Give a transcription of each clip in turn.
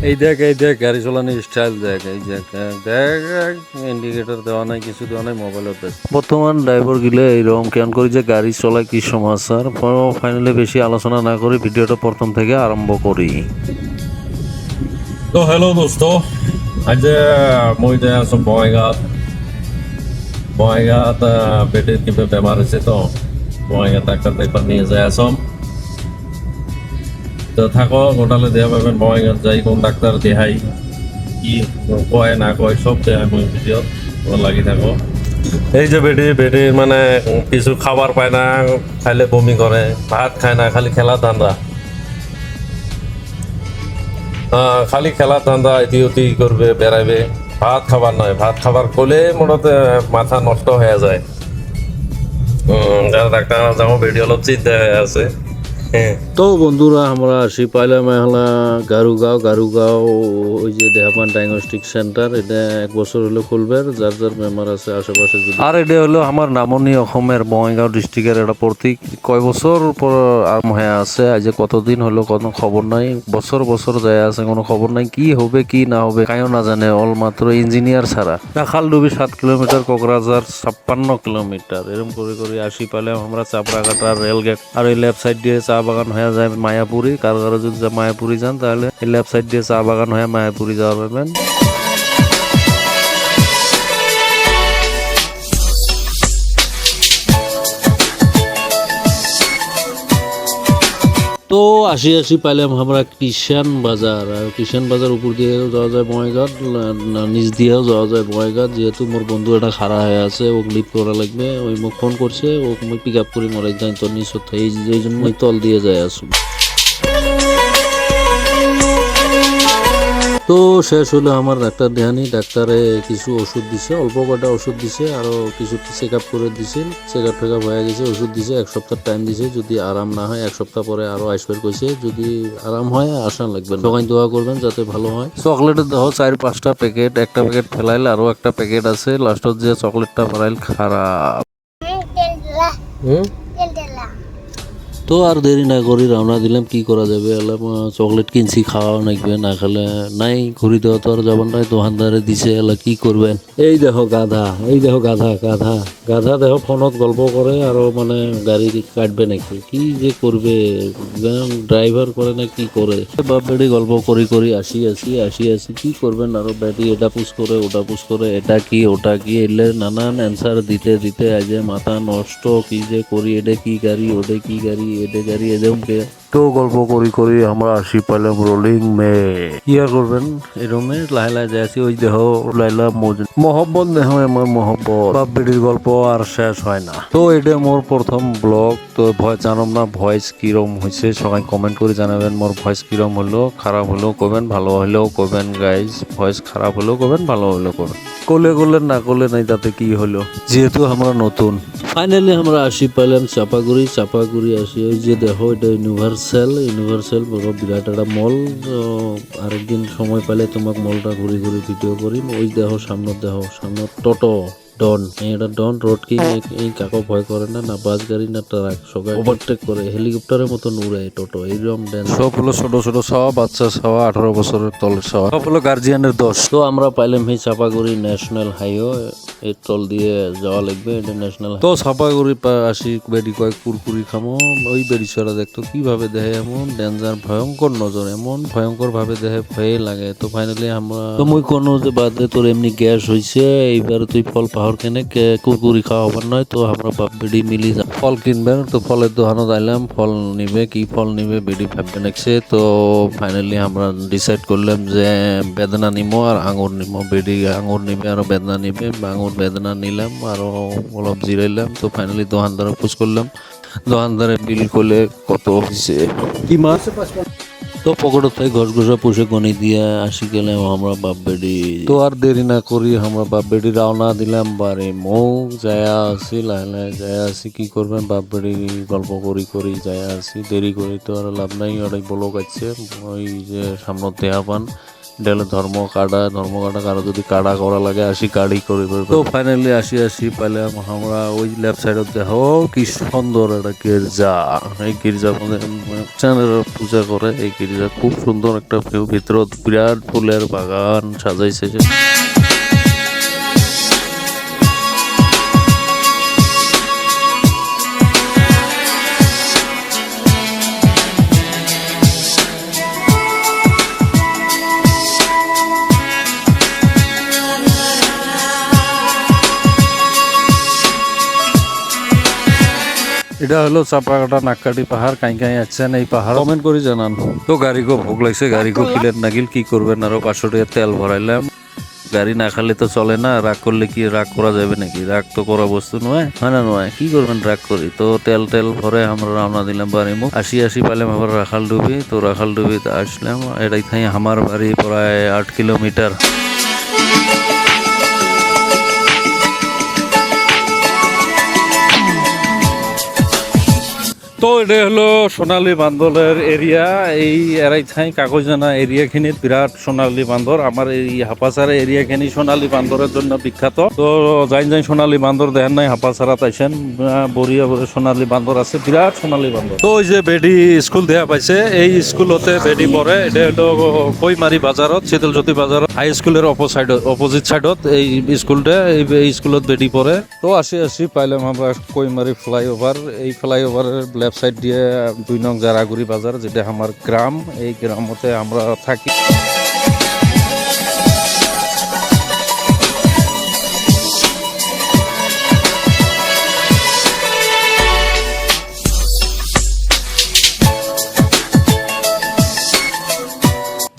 এই দেখ গাড়ি চালানোর স্টাইল দেখ, এই দেখ দেখ ইন্ডিকেটর দেওয়া নাই, কিছু দেওয়া নাই, মোবাইলত দেখ। বর্তমান ড্রাইভার গিলে এইরকম কেন করি যে গাড়ি চলায় কি সমাচার। ফাইনালি বেশি আলোচনা না করি ভিডিওটা প্রথম থেকে আরম্ভ করি। তো হেল্ল' দোস্ত, আজি মই এতিয়া আছোঁ বঙাইগাঁৱত পেটৰ কিবা বেমাৰ হৈছে তো বঙাইগাঁৱত ডাক্তার দেখবার নিয়ে যাই আসম। তো থাকো গোটালে দেয়া পাবেন বঙাইগাঁৱত যাই কোন ডাক্তার দেখাই কি কয় না কয় সব দেখাই মই ভিডিওত লাগি থাকো। এই যে বেটির মানে কিছু খাবার পায় না, খাইলে বমি করে, ভাত খায় না, খালি খেলা ধান্দা। খালি খেলা ধান্দা, এটি ওটি করবে, বেড়াইবে, ভাত খাবার নয়। ভাত খাবার করলে মোটাতে মাথা নষ্ট হয়ে যায়। যারা ডাক্তার যাবো ভিডিও অলপ চিন্তা হয়ে আছে। তো বন্ধুরা আমরা আসি পাইলাম এহলা গারুগাঁও ওই যে দেহাপান ডায়াগনস্টিক সেন্টার। এটা 1 বছর হলো খুলবে, যার যার বেমার আছে আশেপাশে। আর এটা হলো আমার নামনি অসমের বঙাইগাঁও ডিস্ট্রিক্টের এটা প্রতীক। কয় বছর পর আরম্ভ হয়ে আছে, আজ কতদিন হলো কোনো খবর নাই। বছর যায় আছে, কোনো খবর নাই কি হবে কি না হবে কাইও না জানে, অলমাত্র ইঞ্জিনিয়ার ছাড়া। খালডুবি 7 কিলোমিটার, কোকরাঝার 56 কিলোমিটার, এরকম করে আসি পাইলাম আমরা চাপড়াঘাটার রেলগেট। আর এই লেফট সাইড দিয়ে চা বাগান হয়ে যায় মায়াপুরি। কারো যদি মায়াপুরি যান তাহলে এই লেফট সাইড দিয়ে চা বাগান হয়ে মায়াপুরি যাওয়া পাবেন। তো আসি পাইলাম আমরা কিষান বাজার। আর কিষান বাজার উপর দিয়ে যাওয়া যায় বঙাইগাঁও, নিচ দিয়েও যাওয়া যায় বঙাইগাঁও। যেহেতু মোর বন্ধু এটা খাড়া হয়ে আছে, ওক লিফট করা লাগবে, ওই মোক ফোন করছে, ওক মই পিক আপ করি মরে যাই তো নিচ। এই জন্য তল দিয়ে যায় আসুন। তো শেষ হলো আমার ডাক্তার দেহানি। ডাক্তারে কিছু ওষুধ দিছে, অল্প কটা ওষুধ দিছে, আরো কিছু চেক আপ করে দিছে। চেক আপ হয়ে গেছে, ওষুধ দিছে, 1 সপ্তাহ টাইম দিছে। যদি আরাম না হয় 1 সপ্তাহ পরে আরো আসবে কইছে। যদি আরাম হয় আসা লাগবে, সবাই দোয়া করবেন যাতে ভালো হয়। চকলেটের দেহ 4-5টা প্যাকেট, একটা প্যাকেট ফেলাইল, আরো একটা প্যাকেট আছে। লাস্টত যে চকলেটটা ফেলাইল খারাপ। তো আর দেরি না করি রওনা দিলাম। কি করা যাবে, চকলেট কিনছি, খাওয়াও নাকবে, না খেলে নাই। ঘুরি দেওয়া তো আর যাবেন নাই, দোকানদারে দিছে, এলা কি করবেন। এই দেখো গাধা, গাধা দেখো ফোনত গল্প করে, আর মানে গাড়ি কাটবে নাকি, কি যে করবে, ড্রাইভার করে না কি করে। বাপ বেড়ি গল্প করি আসি কি করবেন। আরো বেটি এটা পুষ করে ওটা পুষ করে, এটা কি ওটা কি, এলে নানান অ্যান্সার দিতে আজ মাথা নষ্ট। কি যে করি, এটা কি গাড়ি, ওটা কি গাড়ি, এডে গাড়ি এদেরকে। তো গল্প করি আমরা আসি পাইলাম রোলিং মে। ইয়া করবেন এরমে লাহে যাই আছি। ওই দেহ লাইলা মহব্বত দেহ, আমার মহব্বত। বাপ বেটির গল্প আর শেষ হয় না। তো এটা মোর প্রথম ব্লগ। তো ভয় জানম না ভয়েস কিরম হয়েছে, সবাই কমেন্ট করে জানাবেন। মোর ভয়েস কিরম হলো, খারাপ হলেও কবেন, ভালো হলেও কবেন গাইজ। ভয়েস খারাপ হলেও কবেন, ভালো হলেও কবেন। করলে না করলে নাই, তাতে কি হলো, যেহেতু আমরা নতুন। ফাইনালি আমরা আসি পাইলাম চাপাগুড়ি আসি। ওই যে দেখো এটা ইউনিভার্সাল বড় বিরাট একটা মল। আরেকদিন সময় পাইলে তোমাক মলটা ঘুরি ভিডিও করিম। ওই সামনে টোটো ডন, এটা ডন রোড কি এই কাকো ভয় করে না বাস গাড়ি না ট্রাক, সবাই ওভারটেক করে, হেলিকপ্টারের মতন উড়ে টোটো। এইরকম ড্যান্স সব হলো ছোট ছাওয়া, বাচ্চা ছাওয়া, 18 বছরের তলের ছাওয়া, সব হলো গার্জিয়ানের দোষ। তো আমরা পাইলাম এই চাপাগুড়ি ন্যাশনাল হাইওয়ে, এই টল দিয়ে যাওয়া লাগবে, এটা ন্যাশনাল। তো চাপাগুড়ি আসি, বেডি কয় কুরকুরি খামো। ওই বেডি ছড়া দেখতো কিভাবে দেহে, এমন ডেঞ্জার ভয়ঙ্কর নজর, এমন ভয়ঙ্কর ভাবে দেহে, ভয়ে লাগে। তো ফাইনালি আমরা তো মুই কোনো যে বাদে তোর এমনি গ্যাস হয়েছে, এইবারে তুই ফল পাহর কেনে কুরকুরি খাওয়া হবার নয়। তো আমরা বাপ বেডি মিলি ফল কিনবেন। তো ফলের দোকানত আইলাম, ফল নিবে, কি ফল নিবে বেডি ভাববে নাকছে। তো ফাইনালি আমরা ডিসাইড করলাম যে বেদনা নিমো আর আঙুর নিমো। বেডি আঙুর নিবে আর বেদনা নিবে, আঙুর বেদনা নিলাম, আরো অলপ জিরাইলাম। তো ফাইনালি দোকানদারে খোঁজ করলাম, দোকানদারে বিল করলে কত হয়েছে কি মাছ। তো পকেট থেকে ঘষা পুষে গনি দিয়ে আসি গেলাম আমরা বাপ বেডি। তো আর দেরি না করি আমরা বাপ বেডি রওনা দিলাম বাড়ি। মৌ যায়া আসি, লাহে যায়া আসি। কি করবেন, বাপ বেডি গল্প করি যায়া আসি। দেরি করি তো আর লাভ নাই, ওরাই বলো কাটছে। ওই যে সামনে দেহা পান, এটা হলো ধর্মকাটা কারো যদি কাড়া করা লাগে আসি কাড়ি করে তো ফাইনালি আসি পাইলাম আমরা ওই লেফট সাইডত দেখো কি সুন্দর একটা গির্জা। এই গির্জার মধ্যে চ্যানেলের পূজা করে। এই গির্জা খুব সুন্দর একটা ভিউ, ভিতরত বিরাট ফুলের বাগান সাজাইছে। এটা হলো চাপাকাটা নাককাটি পাহাড়। কাই আছেন এই পাহাড় কমেন্ট করে জানান। তো গাড়িকে ভোগ লাগছে, গাড়িকে খিলেন নাগিল কি করবেন, আরো 500 টাকা তেল ভরাইলাম। গাড়ি না খালে তো চলে না, রাগ করলে কি রাগ করা যাবে নাকি? রাগ তো করা বস্তু নয়, হয় না নয়? কি করবেন রাগ করি? তো তেল ভরে আমরা রওনা দিলাম বাড়ি মুখ। আসি পাইলাম আবার রাখালডুবি। তো রাখালডুবিতে আসলাম। এটাই থাই আমার বাড়ি প্রায় 8 কিলোমিটার। তো এটা হলো সোনালী বান্দরের এরিয়া। এই এরাইথাই কাগজানা এরিয়াখিনিত বিরাট সোনালী বান্দর। আমার এই হাপাসারা এরিয়াখানি সোনালী বান্দরের জন্য বিখ্যাত। তো যাই সোনালী বান্দর দেখেন নাই, হাপাসারা তাইছেন বড়িয়া সোনালী বান্দর আছে, বিরাট সোনালী বান্দর। তো ওই যে বেডি স্কুল দেয়া পাইছে, এই স্কুলতে বেডি পড়ে। এটা হলো কৈমারি বাজারত, শীতলজ্যোতি বাজারত হাই স্কুলের অপোজিট সাইডত এই স্কুলটা। এই স্কুলত বেডি পড়ে। তো আসি পাইলাম আমরা কৈমারি ফ্লাইওভার। এই ফ্লাইওভারের লেফট সাইড দিয়ে 2 নং জারাগুড়ি বাজার, যেটা আমার গ্রাম। এই গ্রামতে আমরা থাকি।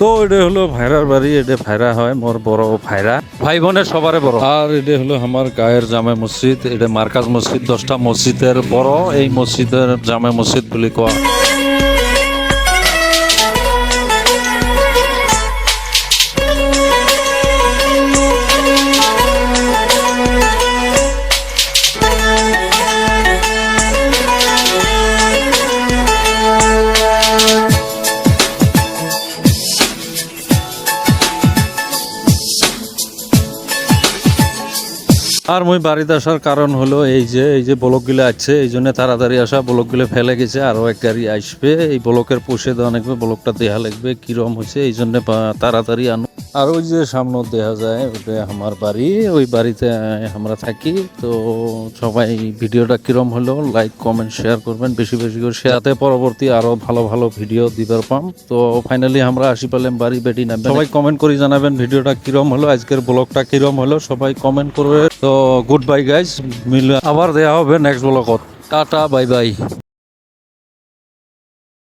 তো এটা হলো ভাইরার বাড়ি। এটা ভাইরা হয় মোর বড় ভাইরা, ভাই বোনের সবারে বড়। আর এটা হলো আমার গায়ের জামে মসজিদ। এটা মার্কাজ মসজিদ, 10টা মসজিদের বড়। এই মসজিদের জামে মসজিদ বলে কোয়া। আর মই বাড়িতে আসার কারণ হলো এই যে ব্লকগুলো আছে, এই জন্য তাড়াতাড়ি আসা। ব্লকগুলো ফেলে গেছে, আরো এক গাড়ি আসবে। এই ব্লকের পোষে দেওয়া লাগবে, ব্লকটা দেয়া লাগবে কিরম হয়েছে, এই জন্য তাড়াতাড়ি আনো। আর ওই যে সামনে দেখা যায় ওটা আমার বাড়ি, ওই বাড়িতে আমরা থাকি। তো সবাই ভিডিওটা কিরম হলো লাইক কমেন্ট শেয়ার করবেন, বেশি করে শেয়ারতে পরবর্তী আরো ভালো ভিডিও দিবার পাম। তো ফাইনালি আমরা আসি পেলাম বাড়ি বেটি না। সবাই কমেন্ট করে জানাবেন ভিডিওটা কিরম হলো, আজকের ব্লগটা কিরম হলো, সবাই কমেন্ট করবে। তো গুড বাই গাইজ, আবার দেয়া হবে নেক্সট ব্লগত। Tata bye by.